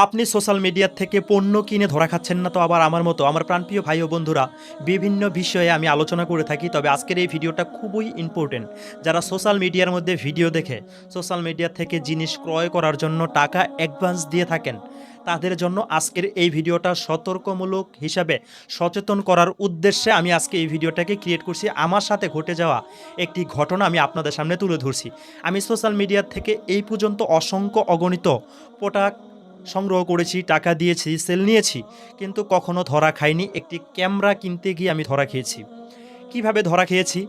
আপনি social media থেকে পণ্য কিনে ধরা খাচ্ছেন না তো আবার আমার মতো আমার প্রাণপ্রিয় ভাই ও বন্ধুরা বিভিন্ন বিষয়ে আমি আলোচনা করে থাকি। তবে আজকের এই ভিডিওটা খুবই ইম্পর্টেন্ট। যারা সোশ্যাল মিডিয়ার মধ্যে ভিডিও দেখে সোশ্যাল মিডিয়া থেকে জিনিস ক্রয় করার জন্য টাকা অ্যাডভান্স দিয়ে থাকেন, তাদের জন্য আজকের এই ভিডিওটা সতর্কমূলক হিসাবে সচেতন করার উদ্দেশ্যে আমি আজকে এই ভিডিওটাকে ক্রিয়েট করছি। আমার সাথে ঘটে যাওয়া একটি ঘটনা আমি আপনাদের সামনে তুলে ধরছি। আমি সোশ্যাল মিডিয়া থেকে এই পর্যন্ত অসংখ্য অগণিত প্রোডাক্ট সংগ্রহ করেছি, টাকা দিয়েছি, সেল নিয়েছি, কিন্তু কখনো ধরা খাইনি। একটি ক্যামেরা কিনতে গিয়ে আমি ধরা খেয়েছি। কিভাবে ধরা খেয়েছি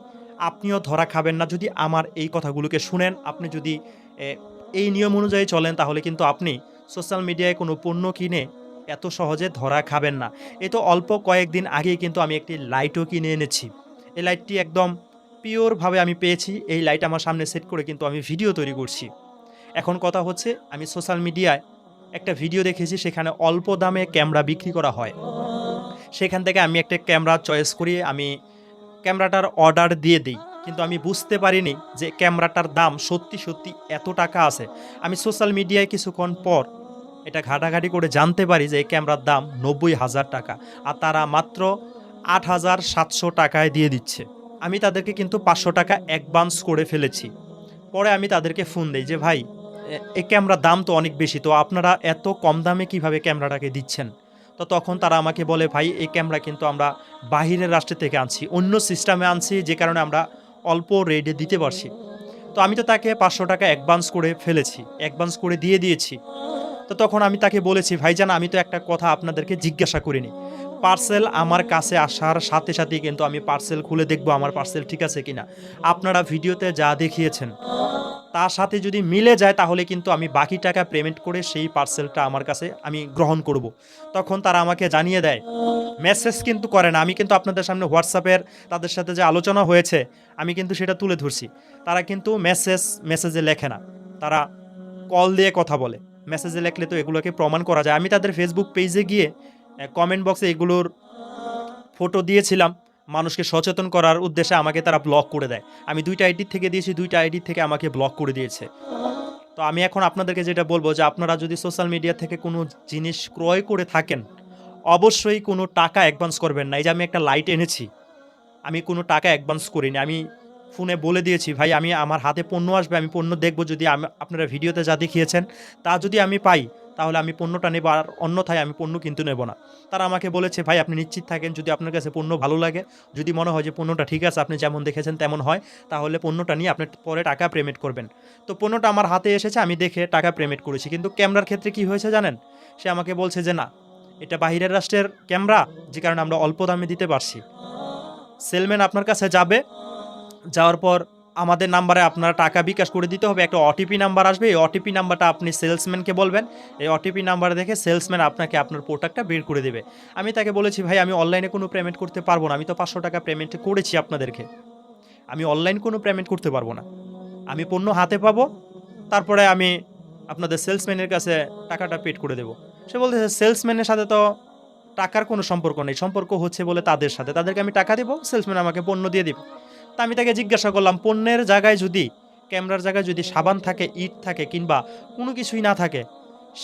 আপনিও ধরা খাবেন না যদি আমার এই কথাগুলোকে শুনেন। আপনি যদি এ, এই নিয়ম অনুযায়ী চলেন তাহলে কিন্তু আপনি সোশ্যাল মিডিয়ায় কোনো পণ্য কিনে এত সহজে ধরা খাবেন না। এই তো অল্প কয়েকদিন আগেই কিন্তু আমি একটি লাইটও কিনে এনেছি। এই লাইটটি একদম পিওরভাবে আমি পেয়েছি। এই লাইট আমার সামনে সেট করে কিন্তু আমি ভিডিও তৈরি করছি। এখন কথা হচ্ছে, আমি সোশ্যাল মিডিয়ায় একটা ভিডিও দেখেছি, সেখানে অল্প দামে ক্যামেরা বিক্রি করা হয়। সেখান থেকে আমি একটা ক্যামেরা চয়েস করি, আমি ক্যামেরাটার অর্ডার দিয়ে দিই। কিন্তু আমি বুঝতে পারিনি যে ক্যামেরাটার দাম সত্যি সত্যি এত টাকা আছে। আমি সোশ্যাল মিডিয়ায় কিছুক্ষণ পর এটা ঘাটাঘাটি করে জানতে পারি যে এই ক্যামেরার দাম ৯০,০০০ টাকা, আর তারা মাত্র ৮,৭০০ টাকায় দিয়ে দিচ্ছে। আমি তাদেরকে কিন্তু ৫০০ টাকা অ্যাডভান্স করে ফেলেছি। পরে আমি তাদেরকে ফোন দেই যে ভাই, এই ক্যামেরার দাম তো অনেক বেশি, তো আপনারা এত কম দামে কিভাবে ক্যামেরাটাকে দিচ্ছেন? তো তখন তারা আমাকে বলে, ভাই এই ক্যামেরা কিন্তু আমরা বাহিরের রাষ্ট্র থেকে আনছি, অন্য সিস্টেমে আনছি, যে কারণে আমরা অল্প রেটে দিতে পারছি। তো আমি তো তাকে ৫০০ টাকা অ্যাডভান্স করে ফেলেছি, অ্যাডভান্স করে দিয়ে দিয়েছি। তো তখন আমি তাকে বলেছি, ভাইজান আমি তো একটা কথা আপনাদেরকে জিজ্ঞাসা করিনি। পার্সেল আমার কাছে আসার সাথে সাথেই কিন্তু আমি পার্সেল খুলে দেখব আমার পার্সেল ঠিক আছে কিনা। আপনারা ভিডিওতে যা দেখিয়েছেন তার সাথে যদি মিলে যায় তাহলে কিন্তু আমি বাকি টাকা পেমেন্ট করে সেই পার্সেলটা আমার কাছে আমি গ্রহণ করব। তখন তারা আমাকে জানিয়ে দেয়, মেসেজ কিন্তু করে না। আমি কিন্তু আপনাদের সামনে হোয়াটসঅ্যাপের তাদের সাথে যে আলোচনা হয়েছে আমি কিন্তু সেটা তুলে ধরছি। তারা কিন্তু মেসেজে লেখে না, তারা কল দিয়ে কথা বলে। মেসেজে লেখলে তো এগুলোকে প্রমাণ করা যায়। আমি তাদের ফেসবুক পেজে গিয়ে কমেন্ট বক্সে এগুলোর ফটো দিয়েছিলাম, মানুষকে সচেতন করার উদ্দেশ্যে। আমাকে তারা ব্লক করে দেয়। আমি ২টা আইডি থেকে দিয়েছি, ২টা আইডি থেকে আমাকে ব্লক করে দিয়েছে। তো আমি এখন আপনাদেরকে যেটা বলবো যে আপনারা যদি সোশ্যাল মিডিয়া থেকে কোনো জিনিস ক্রয় করে থাকেন, অবশ্যই কোনো টাকা অ্যাডভান্স করবেন না। এই যে আমি একটা লাইট এনেছি, আমি কোনো টাকা অ্যাডভান্স করিনি। আমি ফোনে বলে দিয়েছি, ভাই আমি আমার হাতে পণ্য আসবে, আমি পণ্য দেখব, যদি আপনারা ভিডিওতে যা দেখিয়েছেন তা যদি আমি পাই তাহলে আমি পণ্যটা নেব, আর অন্যথায় আমি পণ্য কিন্তু নেব না। তারা আমাকে বলেছে, ভাই আপনি নিশ্চিত থাকেন, যদি আপনার কাছে পণ্য ভালো লাগে, যদি মনে হয় যে পণ্যটা ঠিক আছে, আপনি যেমন দেখেছেন তেমন হয়, তাহলে পণ্যটা নিয়ে আপনি পরে টাকা পেমেন্ট করবেন। তো পণ্যটা আমার হাতে এসেছে, আমি দেখে টাকা পেমেন্ট করেছি। কিন্তু ক্যামেরার ক্ষেত্রে কি হয়েছে জানেন? সে আমাকে বলছে যে না, এটা বাহিরের রাষ্ট্রের ক্যামেরা, যে কারণে আমরা অল্প দামে দিতে পারছি। সেলম্যান আপনার কাছে যাবে, যাওয়ার পর আমাদের নাম্বারে আপনার টাকা বিকাশ করে দিতে হবে। একটা ওটিপি নাম্বার আসবে, এই ওটিপি নাম্বারটা আপনি সেলসম্যানকে বলবেন। এই ওটিপি নাম্বার দেখে সেলসম্যান আপনাকে আপনার প্রোডাক্টটা বের করে দেবে। আমি তাকে বলেছি, ভাই আমি অনলাইনে কোনো পেমেন্ট করতে পারবো না, আমি তো ৫০০ টাকা পেমেন্ট করেছি আপনাদেরকে, আমি অনলাইন কোনো পেমেন্ট করতে পারবো না। আমি পণ্য হাতে পাবো, তারপরে আমি আপনাদের সেলসম্যানের কাছে টাকাটা পেড করে দেবো। সে বলতেছে, সেলসম্যানের সাথে তো টাকার কোনো সম্পর্ক নেই, সম্পর্ক হচ্ছে বলে তাদের সাথে, তাদেরকে আমি টাকা দেবো, সেলসম্যান আমাকে পণ্য দিয়ে দিবে। তা আমি তাকে জিজ্ঞাসা করলাম, পণ্যের জায়গায় যদি, ক্যামেরার জায়গায় যদি সাবান থাকে, ইট থাকে, কিংবা কোনো কিছুই না থাকে,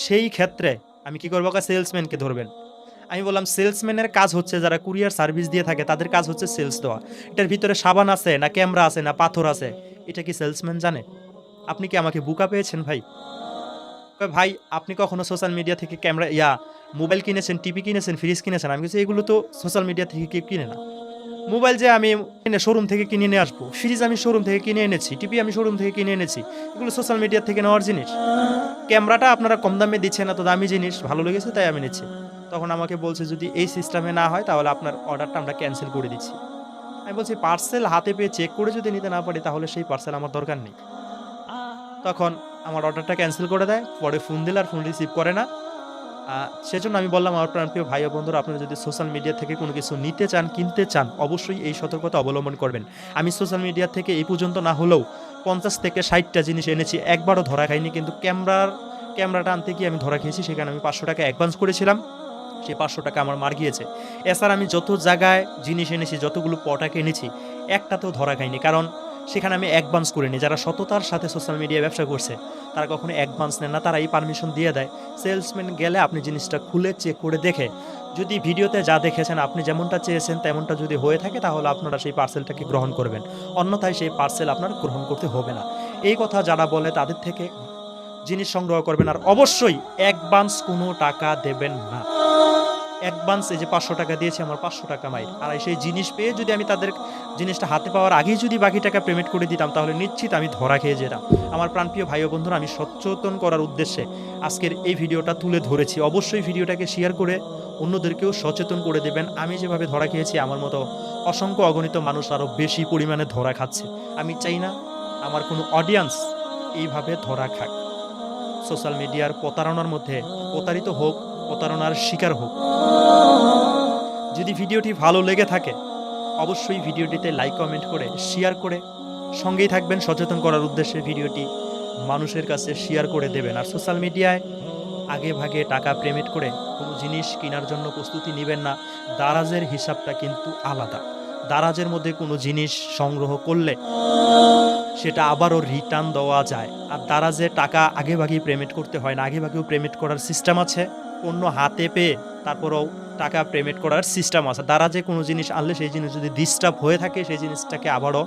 সেই ক্ষেত্রে আমি কি করবো? সেলসম্যানকে ধরবেন। আমি বললাম, সেলসম্যানের কাজ হচ্ছে, যারা কুরিয়ার সার্ভিস দিয়ে থাকে তাদের কাজ হচ্ছে সেলস দেওয়া। এটার ভিতরে সাবান আছে না ক্যামেরা আছে না পাথর আছে, এটা কি সেলসম্যান জানে? আপনি কি আমাকে বোকা পেয়েছেন ভাই? কয়, ভাই আপনি কখনো সোশ্যাল মিডিয়া থেকে ক্যামেরা মোবাইল কিনেছেন, টিভি কিনেছেন, ফ্রিজ কিনেছেন? আমি বলছি, এগুলো তো সোশ্যাল মিডিয়া থেকে কেউ কিনে না। মোবাইল যে আমি কিনে শোরুম থেকে কিনে নিয়ে আসবো, ফ্রিজ আমি শোরুম থেকে কিনে এনেছি, টিভি আমি শোরুম থেকে কিনে এনেছি, এগুলো সোশ্যাল মিডিয়া থেকে নেওয়ার জিনিস। ক্যামেরাটা আপনারা কম দামে দিচ্ছেন, এত দামি জিনিস ভালো লেগেছে তাই আমি নিচ্ছি। তখন আমাকে বলছে, যদি এই সিস্টেমে না হয় তাহলে আপনার অর্ডারটা আমরা ক্যান্সেল করে দিচ্ছি। আমি বলছি, পার্সেল হাতে পেয়ে চেক করে যদি নিতে না পারি তাহলে সেই পার্সেল আমার দরকার নেই। তখন আমার অর্ডারটা ক্যান্সেল করে দেয়। পরে ফোন দিলে আর ফোন রিসিভ করে না। সেজন্য আমি বললাম, আমার প্রাণপ্রিয় ভাই ও বন্ধুরা, আপনারা যদি সোশ্যাল মিডিয়া থেকে কোনো কিছু নিতে চান, কিনতে চান, অবশ্যই এই সতর্কতা অবলম্বন করবেন। আমি সোশ্যাল মিডিয়া থেকে এই পর্যন্ত না হলেও ৫০ থেকে ৬০টা জিনিস এনেছি, একবারও ধরা খাইনি। কিন্তু ক্যামেরাটা আনতে গিয়ে আমি ধরা খেয়েছি। সেখানে আমি ৫০০ টাকা অ্যাডভান্স করেছিলাম, সেই ৫০০ টাকা আমার মার গিয়েছে। এছাড়া আমি যত জায়গায় জিনিস এনেছি, যতগুলো প্রোডাক্ট এনেছি, একটাতেও ধরা খাইনি। কারণ সেখানে আমি অ্যাডভান্স করে নিই। যারা সততার সাথে সোশ্যাল মিডিয়ায় ব্যবসা করছে তারা কখনো অ্যাডভান্স নেন না, তারা এই পারমিশন দিয়ে দেয়। সেলসম্যান গেলে আপনি জিনিসটা খুলে চেক করে দেখে যদি ভিডিওতে যা দেখেছেন আপনি যেমনটা চেয়েছেন তেমনটা যদি হয়ে থাকে তাহলে আপনারা সেই পার্সেলটাকে গ্রহণ করবেন, অন্যথায় সেই পার্সেল আপনার গ্রহণ করতে হবে না। এই কথা যারা বলে তাদের থেকে জিনিস সংগ্রহ করবেন, আর অবশ্যই অ্যাডভান্স কোনো টাকা দেবেন না। অ্যাডভান্স এই যে ৫০০ টাকা দিয়েছি, আমার ৫০০ টাকা মাইর, আর সেই জিনিস পেয়ে যদি আমি তাদের জিনিসটা হাতে পাওয়ার আগেই যদি বাকি টাকা পেমেন্ট করে দিতাম তাহলে নিশ্চিত আমি ধরা খেয়ে যেতাম। আমার প্রাণপ্রিয় ভাই ও বন্ধুরা, আমি সচেতন করার উদ্দেশ্যে আজকের এই ভিডিওটা তুলে ধরেছি। অবশ্যই ভিডিওটাকে শেয়ার করে অন্যদেরকেও সচেতন করে দেবেন। আমি যেভাবে ধরা খেয়েছি আমার মতো অসংখ্য অগণিত মানুষ আরও বেশি পরিমাণে ধরা খাচ্ছে। আমি চাই না আমার কোনো অডিয়েন্স এইভাবে ধরা খাক, সোশ্যাল মিডিয়ার প্রতারণার মধ্যে প্রতারিত হোক, প্রতারণার শিকার হোক। যদি ভিডিওটি ভালো লেগে থাকে অবশ্যই ভিডিওটিতে লাইক কমেন্ট করে শেয়ার করে সঙ্গেই থাকবেন। সচেতন করার উদ্দেশ্যে ভিডিওটি মানুষের কাছে শেয়ার করে দেবেন। আর সোশ্যাল মিডিয়ায় আগে ভাগে টাকা পেমেন্ট করে কোনো জিনিস কেনার জন্য প্রস্তুতি নেবেন না। দারাজের হিসাবটা কিন্তু আলাদা। দারাজের মধ্যে কোনো জিনিস সংগ্রহ করলে সেটা আবারও রিটার্ন দেওয়া যায়। আর দারাজে টাকা আগে ভাগেই পেমেন্ট করতে হয় না, আগে ভাগেও পেমেন্ট করার সিস্টেম আছে। পণ্য হাতে পেয়ে তারপরেও টাকা পেমেন্ট করার সিস্টেম আছে। দারাজে কোনো জিনিস আনলে সেই জিনিস যদি ডিস্টার্ব হয়ে থাকে সেই জিনিসটাকে আবারও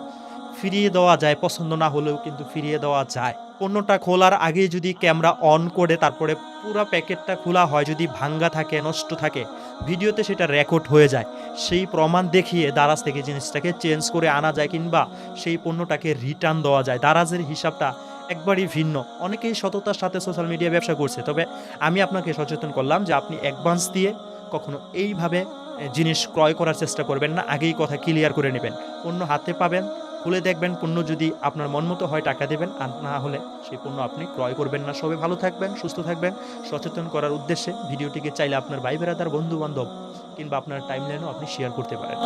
ফিরিয়ে দেওয়া যায়, পছন্দ না হলেও কিন্তু ফিরিয়ে দেওয়া যায়। পণ্যটা খোলার আগেই যদি ক্যামেরা অন করে তারপরে পুরো প্যাকেটটা খোলা হয়, যদি ভাঙ্গা থাকে, নষ্ট থাকে, ভিডিওতে সেটা রেকর্ড হয়ে যায়, সেই প্রমাণ দেখিয়ে দারাজ থেকে জিনিসটাকে চেঞ্জ করে আনা যায় কিংবা সেই পণ্যটাকে রিটার্ন দেওয়া যায়। দারাজের হিসাবটা একবারই ভিন্ন। অনেকেই সততার সাথে সোশ্যাল মিডিয়া ব্যবসা করছে, তবে আমি আপনাকে সচেতন করলাম যে আপনি অ্যাডভান্স দিয়ে কখনো এইভাবে জিনিস ক্রয় করার চেষ্টা করবেন না। আগেই কথা ক্লিয়ার করে নেবেন। পণ্য হাতে পাবেন, খুলে দেখবেন, পণ্য যদি আপনার মন মতো হয় টাকা দেবেন, আর না হলে সেই পণ্য আপনি ক্রয় করবেন না। সবাই ভালো থাকবেন, সুস্থ থাকবেন। সচেতন করার উদ্দেশ্যে ভিডিওটিকে চাইলে আপনার ভাই বেড়াদার, বন্ধু বান্ধব কিংবা আপনার টাইমলাইনেও আপনি শেয়ার করতে পারেন।